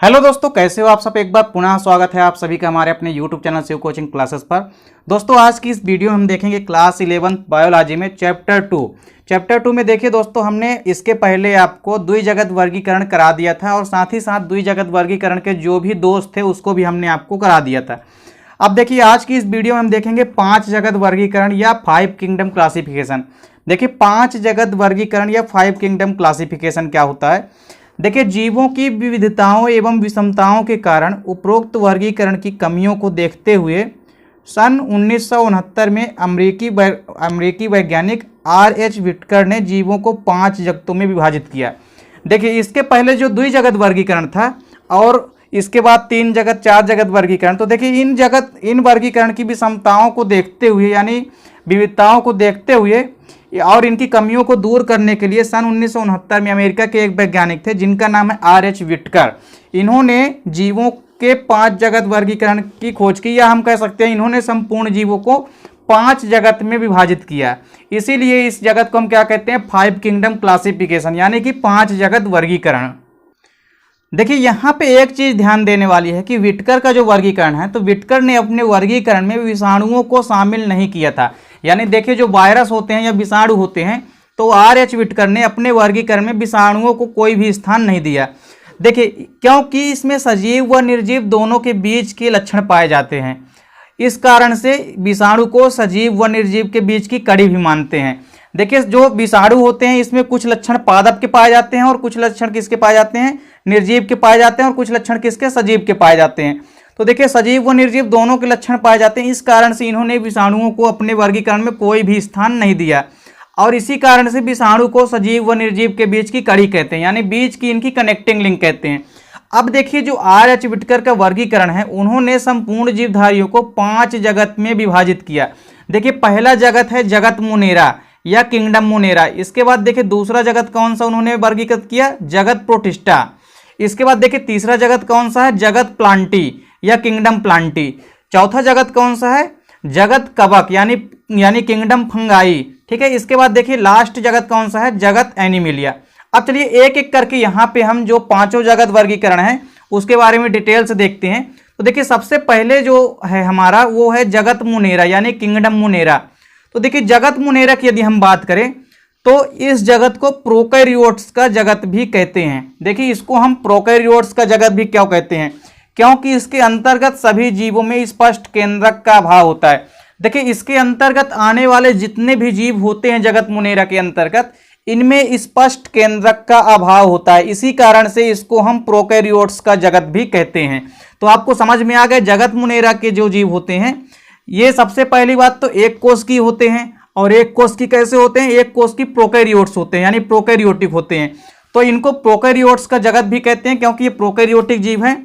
Hello दोस्तों, कैसे हो आप सब। एक बार पुनः स्वागत है आप सभी का हमारे अपने YouTube channel Shiv coaching classes पर। दोस्तों आज की इस वीडियो में हम देखेंगे क्लास 11 बायोलॉजी में चैप्टर 2 में देखिए दोस्तों, हमने इसके पहले आपको द्विजगत वर्गीकरण करा दिया था और साथ ही साथ द्विजगत वर्गीकरण के जो भी दोष थे उसको भी हमने आपको करा दिया था। अब देखिए आज की इस वीडियो में हम देखेंगे 5 जगत वर्गीकरण या 5 किंगडम क्लासिफिकेशन। देखिए 5 जगत वर्गीकरण या 5 किंगडम क्लासिफिकेशन क्या होता है। देखिए जीवों की विविधताओं एवं विषमताओं के कारण उपरोक्त वर्गीकरण की कमियों को देखते हुए सन 1969 में अमेरिकी वैज्ञानिक R.H. विटकर ने जीवों को 5 जगतों में विभाजित किया। देखिए इसके पहले जो द्विजगत वर्गीकरण था और इसके बाद 3 जगत 4 जगत वर्गीकरण, तो देखिए इन वर्गीकरण की विषमताओं को देखते हुए यानी विविधताओं को देखते हुए और इनकी कमियों को दूर करने के लिए सन 1969 में अमेरिका के एक वैज्ञानिक थे जिनका नाम है R.H. विटकर। इन्होंने जीवों के 5 जगत वर्गीकरण की खोज की, या हम कह सकते हैं इन्होंने संपूर्ण जीवों को 5 जगत में विभाजित किया। इसीलिए इस जगत को हम क्या कहते हैं, 5 किंगडम क्लासिफिकेशन, यानी कि 5 जगत वर्गीकरण। देखिए यहाँ पे एक चीज ध्यान देने वाली है कि विटकर का जो वर्गीकरण है, तो विटकर ने अपने वर्गीकरण में विषाणुओं को शामिल नहीं किया था। यानी देखिए जो वायरस होते हैं या विषाणु होते हैं, तो R.H. विटकर ने अपने वर्गीकरण में विषाणुओं को कोई भी स्थान नहीं दिया। देखिए क्योंकि इसमें सजीव व निर्जीव दोनों के बीच के लक्षण पाए जाते हैं, इस कारण से विषाणु को सजीव व निर्जीव के बीच की कड़ी भी मानते हैं। देखिए जो विषाणु होते हैं इसमें कुछ लक्षण पादप के पाए जाते हैं और कुछ लक्षण किसके पाए जाते हैं, निर्जीव के पाए जाते हैं, और कुछ लक्षण किसके, सजीव के पाए जाते हैं। तो देखिए सजीव व निर्जीव दोनों के लक्षण पाए जाते हैं, इस कारण से इन्होंने विषाणुओं को अपने वर्गीकरण में कोई भी स्थान नहीं दिया और इसी कारण से विषाणु को सजीव व निर्जीव के बीच की कड़ी कहते हैं, यानी बीच की इनकी कनेक्टिंग लिंक कहते हैं। अब देखिए जो R.H. विटकर का वर्गीकरण है, उन्होंने संपूर्ण जीवधारियों को 5 जगत में विभाजित किया। देखिए पहला जगत है जगत मोनेरा या किंगडम मोनेरा। इसके बाद देखिए दूसरा जगत कौन सा उन्होंने वर्गीकृत किया, जगत प्रोटिस्टा। इसके बाद देखिए तीसरा जगत कौन सा है, जगत प्लांटी या किंगडम प्लांटी। चौथा जगत कौन सा है, जगत कवक यानी किंगडम फंगाई। ठीक है, इसके बाद देखिए लास्ट जगत कौन सा है, जगत एनिमिलिया। अब चलिए एक एक करके यहाँ पे हम जो 5 जगत वर्गीकरण है उसके बारे में डिटेल से देखते हैं। तो देखिए सबसे पहले जो है हमारा वो है जगत मोनेरा यानी किंगडम मोनेरा। तो देखिए जगत मोनेरा की यदि हम बात करें तो इस जगत को प्रोकैरियोट्स का जगत भी कहते हैं। देखिए इसको हम प्रोकैरियोट्स का जगत भी क्यों कहते हैं, क्योंकि इसके अंतर्गत सभी जीवों में स्पष्ट केंद्रक का अभाव होता है। देखिए इसके अंतर्गत आने वाले जितने भी जीव होते हैं जगत मोनेरा के अंतर्गत, इनमें स्पष्ट केंद्रक का अभाव होता है, इसी कारण से इसको हम प्रोकैरियोट्स का जगत भी कहते हैं। तो आपको समझ में आ गए जगत मोनेरा के जो जीव होते हैं ये सबसे पहली बात तो एक कोष की होते हैं, और एक कोष की कैसे होते हैं, एक कोष की प्रोकैरियोट्स होते हैं यानी प्रोकैरियोटिक होते हैं। तो इनको प्रोकैरियोट्स का जगत भी कहते हैं क्योंकि ये प्रोकैरियोटिक जीव हैं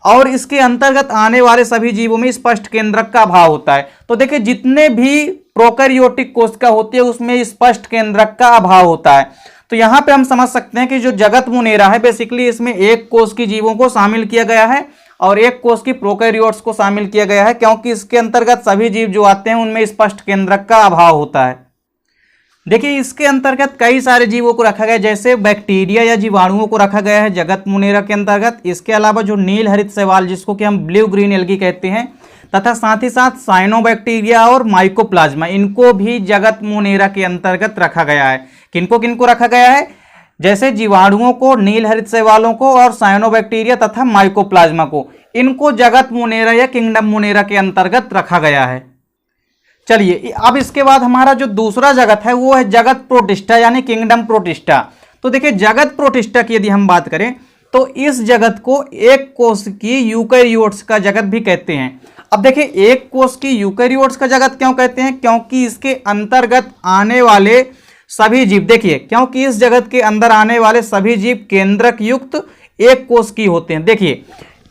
और इसके अंतर्गत आने वाले सभी जीवों में स्पष्ट केंद्रक का अभाव होता है। तो देखिए जितने भी प्रोकैरियोटिक कोशिका होती है उसमें स्पष्ट केंद्रक का अभाव होता है। तो यहाँ पे हम समझ सकते हैं कि जो जगत मोनेरा है बेसिकली इसमें एक कोष की जीवों को शामिल किया गया है और एक कोष की प्रोकैरियोट्स को शामिल किया गया है, क्योंकि इसके अंतर्गत सभी जीव जो आते हैं उनमें स्पष्ट केंद्रक का अभाव होता है। देखिए इसके अंतर्गत कई सारे जीवों को रखा गया, जैसे बैक्टीरिया या जीवाणुओं को रखा गया है जगत मोनेरा के अंतर्गत। इसके अलावा जो नील हरित शैवाल जिसको कि हम ब्लू ग्रीन एल्गी कहते हैं, तथा साथ ही साथ साइनोबैक्टीरिया और माइकोप्लाज्मा, इनको भी जगत मोनेरा के अंतर्गत रखा गया है। किनको किनको रखा गया है, जैसे जीवाणुओं को, नील हरित शैवालों को और साइनोबैक्टीरिया तथा माइकोप्लाज्मा को, इनको जगत मोनेरा या किंगडम मोनेरा के अंतर्गत रखा गया है। चलिए अब इसके बाद हमारा जो दूसरा जगत है वो है जगत प्रोटिस्टा यानी किंगडम प्रोटिस्टा। तो देखिए जगत प्रोटिस्टा की यदि हम बात करें तो इस जगत को एक कोष की यूकैरियोट्स का जगत भी कहते हैं। अब देखिए एक कोष की यूकैरियोट्स का जगत क्यों कहते हैं, क्योंकि इसके अंतर्गत आने वाले सभी जीव, देखिए क्योंकि इस जगत के अंदर आने वाले सभी जीव केंद्रक युक्त एक कोष की होते हैं। देखिए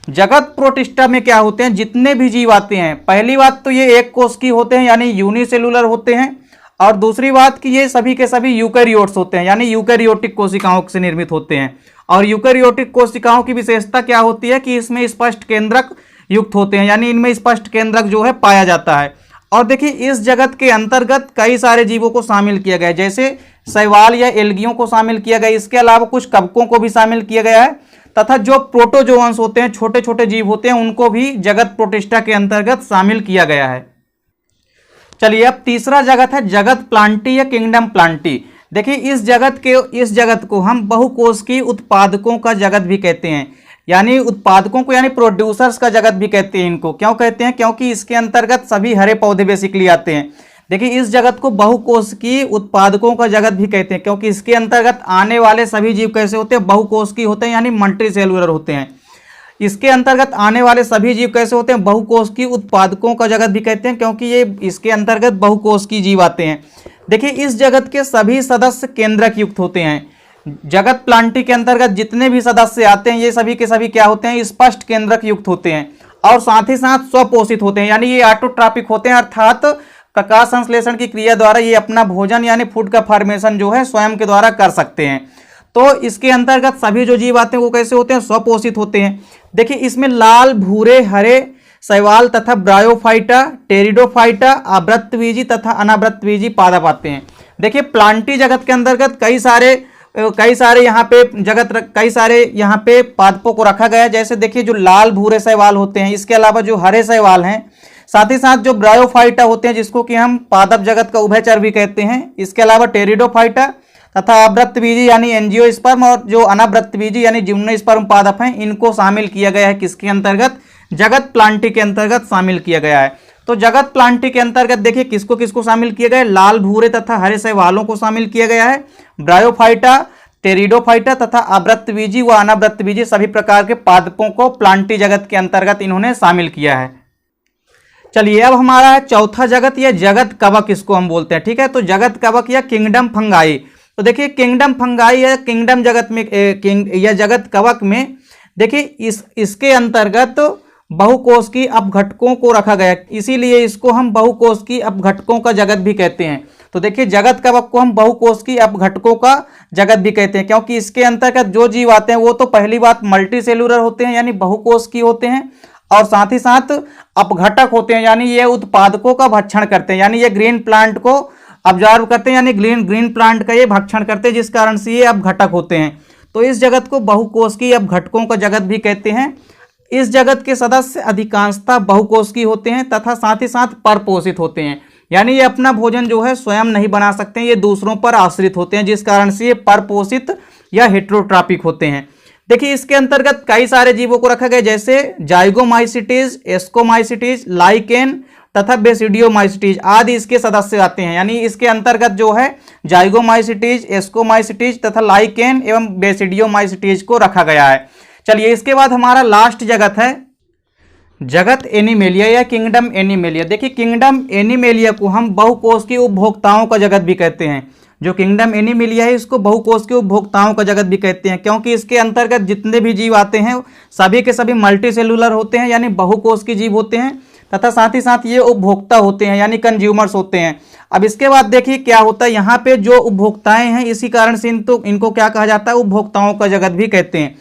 जगत प्रोटिस्टा में क्या होते हैं, जितने भी जीव आते हैं, पहली बात तो ये एक कोष की होते हैं यानी यूनिसेलुलर होते हैं, और दूसरी बात कि ये सभी के सभी यूकैरियोट्स होते हैं यानी यूकैरियोटिक कोशिकाओं से निर्मित होते हैं। और यूकैरियोटिक कोशिकाओं की विशेषता क्या होती है कि इसमें स्पष्ट केंद्रक युक्त होते हैं, यानी इनमें स्पष्ट केंद्रक जो है पाया जाता है। और देखिए इस जगत के अंतर्गत कई सारे जीवों को शामिल किया गया है, जैसे शैवाल या एल्गियों को शामिल किया गया है। इसके अलावा कुछ कवकों को भी शामिल किया गया है तथा जो प्रोटोजोअन्स होते हैं, छोटे छोटे जीव होते हैं, उनको भी जगत प्रोटिस्टा के अंतर्गत शामिल किया गया है। चलिए अब तीसरा जगत है जगत प्लांटी या किंगडम प्लांटी। देखिए इस जगत को हम बहुकोशिकीय उत्पादकों का जगत भी कहते हैं, यानी उत्पादकों को, यानी प्रोड्यूसर्स का जगत भी कहते हैं। इनको क्यों कहते हैं? क्योंकि इसके अंतर्गत सभी हरे पौधे बेसिकली आते हैं। देखिए इस जगत को बहुकोशिकीय उत्पादकों का जगत भी कहते हैं, क्योंकि इसके अंतर्गत आने वाले सभी जीव कैसे होते हैं? बहुकोशिकीय होते हैं, यानी मल्टीसेलुलर होते हैं। इसके अंतर्गत आने वाले सभी जीव कैसे होते हैं? बहुकोशिकीय उत्पादकों का जगत भी कहते हैं, क्योंकि ये इसके अंतर्गत बहुकोशिकीय जीव आते हैं। देखिए इस जगत के सभी सदस्य केंद्रक युक्त होते हैं। जगत प्लांटी के अंतर्गत जितने भी सदस्य आते हैं ये सभी के सभी क्या होते हैं? स्पष्ट केंद्रक युक्त होते हैं और साथ ही साथ स्वपोषित होते हैं, यानी ये ऑटोट्रॉपिक होते हैं, अर्थात प्रकाश संश्लेषण की क्रिया द्वारा ये अपना भोजन यानी फूड का फॉर्मेशन जो है स्वयं के द्वारा कर सकते हैं। तो इसके अंतर्गत सभी जो जीव आते हैं वो कैसे होते हैं? स्वपोषित होते हैं। देखिए इसमें लाल, भूरे, हरे शैवाल तथा ब्रायोफाइटा, टेरिडोफाइटा, आवृतबीजी तथा अनावृतबीजी पादप आते हैं। देखिए प्लांटी जगत के अंतर्गत कई सारे यहाँ पे पादपों को रखा गया है। जैसे देखिए जो लाल भूरे शैवाल होते हैं, इसके अलावा जो हरे शैवाल हैं, साथ ही साथ जो ब्रायोफाइटा होते हैं जिसको कि हम पादप जगत का उभयचर भी कहते हैं, इसके अलावा टेरिडोफाइटा तथा आवृतबीजी यानी एंजियोस्पर्म और जो अनावृतबीजी यानी जिम्नोस्पर्म पादप हैं, इनको शामिल किया गया है। किसके अंतर्गत? जगत प्लांटी के अंतर्गत शामिल किया गया है। तो जगत प्लांटी के अंतर्गत देखिए किसको किसको शामिल किया गया है? लाल, भूरे तथा हरे शैवालों को शामिल किया गया है। ब्रायोफाइटा, टेरिडोफाइटा तथा आवृतबीजी व अनावृतबीजी सभी प्रकार के पादपों को प्लांटी जगत के अंतर्गत इन्होंने शामिल किया है। चलिए अब हमारा है चौथा जगत या जगत कवक, इसको हम बोलते हैं। ठीक है, तो जगत कवक या किंगडम फंगाई। तो देखिए किंगडम फंगाई या किंगडम जगत में या जगत कवक में देखिए इसके अंतर्गत बहुकोशिकीय अपघटकों को रखा गया, इसीलिए इसको हम बहुकोशिकीय अपघटकों का जगत भी कहते हैं। तो देखिए जगत कवक को हम बहुकोशिकीय अपघटकों का जगत भी कहते हैं, क्योंकि इसके अंतर्गत जो जीव आते हैं वो तो पहली बात मल्टी सेलुलर होते हैं, यानी बहुकोशिकीय होते हैं, और साथ ही साथ अपघटक होते हैं, यानी ये उत्पादकों का भक्षण करते हैं, यानी ये ग्रीन प्लांट को ऑब्जर्व करते हैं, यानी ग्रीन प्लांट का ये भक्षण करते हैं, जिस कारण से ये अपघटक होते हैं। तो इस जगत को बहुकोशिकीय अपघटकों का जगत भी कहते हैं। इस जगत के सदस्य अधिकांशतः बहुकोशिकीय होते हैं तथा साथ ही साथ परपोषित होते हैं, यानी ये अपना भोजन जो है स्वयं नहीं बना सकते हैं, ये दूसरों पर आश्रित होते हैं, जिस कारण से ये परपोषित या हेटेरोट्रॉपिक होते हैं। देखिए इसके अंतर्गत कई सारे जीवों को रखा गया, जैसे जाइगोमाइसिटीज, एस्कोमाइसिटीज, लाइकेन तथा बेसिडियोमाइसिटीज आदि इसके सदस्य आते हैं। यानी इसके अंतर्गत जो है जाइगोमाइसिटीज, एस्कोमाइसिटीज तथा लाइकेन एवं बेसिडियोमाइसिटीज को रखा गया है। चलिए इसके बाद हमारा लास्ट जगत है जगत एनिमेलिया या किंगडम एनिमेलिया। देखिए किंगडम एनिमेलिया को हम बहुकोशिकीय उपभोक्ताओं का जगत भी कहते हैं। जो किंगडम एनिमेलिया है इसको बहुकोशिकीय उपभोक्ताओं का जगत भी कहते हैं, क्योंकि इसके अंतर्गत जितने भी जीव आते हैं सभी के सभी मल्टी सेलुलर होते हैं, यानी बहुकोशिकीय जीव होते हैं, तथा साथ ही साथ ये उपभोक्ता होते हैं, यानी कंज्यूमर्स होते हैं। अब इसके बाद देखिए क्या होता है, यहाँ पे जो उपभोक्ताएं हैं इसी कारण से इनको क्या कहा जाता है? उपभोक्ताओं का जगत भी कहते हैं।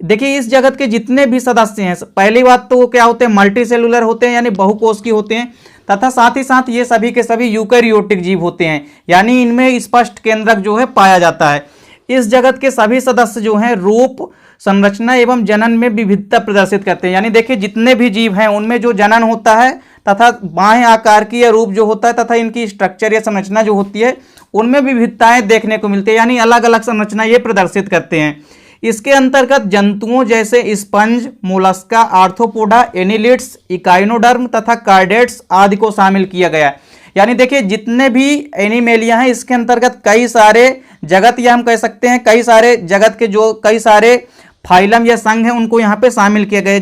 देखिए इस जगत के जितने भी सदस्य हैं, पहली बात तो वो क्या होते हैं? मल्टी सेलुलर होते हैं, यानी बहुकोशिकीय होते हैं, तथा साथ ही साथ ये सभी के सभी यूकैरियोटिक जीव होते हैं, यानी इनमें स्पष्ट केंद्रक जो है पाया जाता है। इस जगत के सभी सदस्य जो हैं रूप, संरचना एवं जनन में विविधता प्रदर्शित करते हैं, यानी देखिए जितने भी जीव हैं उनमें जो जनन होता है तथा बाह्य आकार की या रूप जो होता है तथा इनकी स्ट्रक्चर या संरचना जो होती है उनमें विविधताएं देखने को मिलती है, यानी अलग अलग संरचना ये प्रदर्शित करते हैं। इसके अंतर्गत जंतुओं जैसे sponge, Mollusca, arthropoda, annelids, echinoderm तथा कार्डेट्स आदि को शामिल किया गया। यानी देखिए जितने भी एनिमेलिया हैं इसके अंतर्गत कई सारे जगत या हम कह सकते हैं कई सारे जगत के जो कई सारे फाइलम या संघ हैं उनको यहाँ पे शामिल किया गया,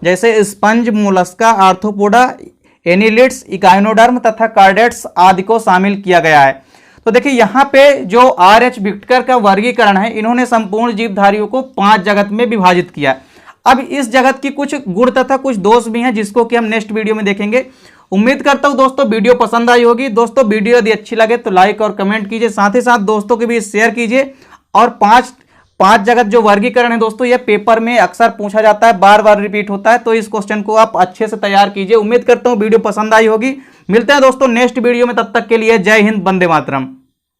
जैसे sponge, Mollusca, arthropoda, annelids, echinoderm तथा कार्डेट्स आदि को शामिल किया गया है। तो देखिए यहाँ पे जो R.H. विक्टर का वर्गीकरण है, इन्होंने संपूर्ण जीवधारियों को 5 जगत में विभाजित किया। अब इस जगत की कुछ गुण तथा कुछ दोष भी हैं जिसको कि हम नेक्स्ट वीडियो में देखेंगे। उम्मीद करता हूँ दोस्तों वीडियो पसंद आई होगी। दोस्तों वीडियो यदि अच्छी लगे तो लाइक और कमेंट कीजिए, साथ ही साथ दोस्तों के बीच शेयर कीजिए। और पांच जगत जो वर्गीकरण है दोस्तों ये पेपर में अक्सर पूछा जाता है, बार बार रिपीट होता है, तो इस क्वेश्चन को आप अच्छे से तैयार कीजिए। उम्मीद करता हूँ वीडियो पसंद आई होगी। मिलते हैं दोस्तों नेक्स्ट वीडियो में, तब तक के लिए जय हिंद, वंदे मातरम।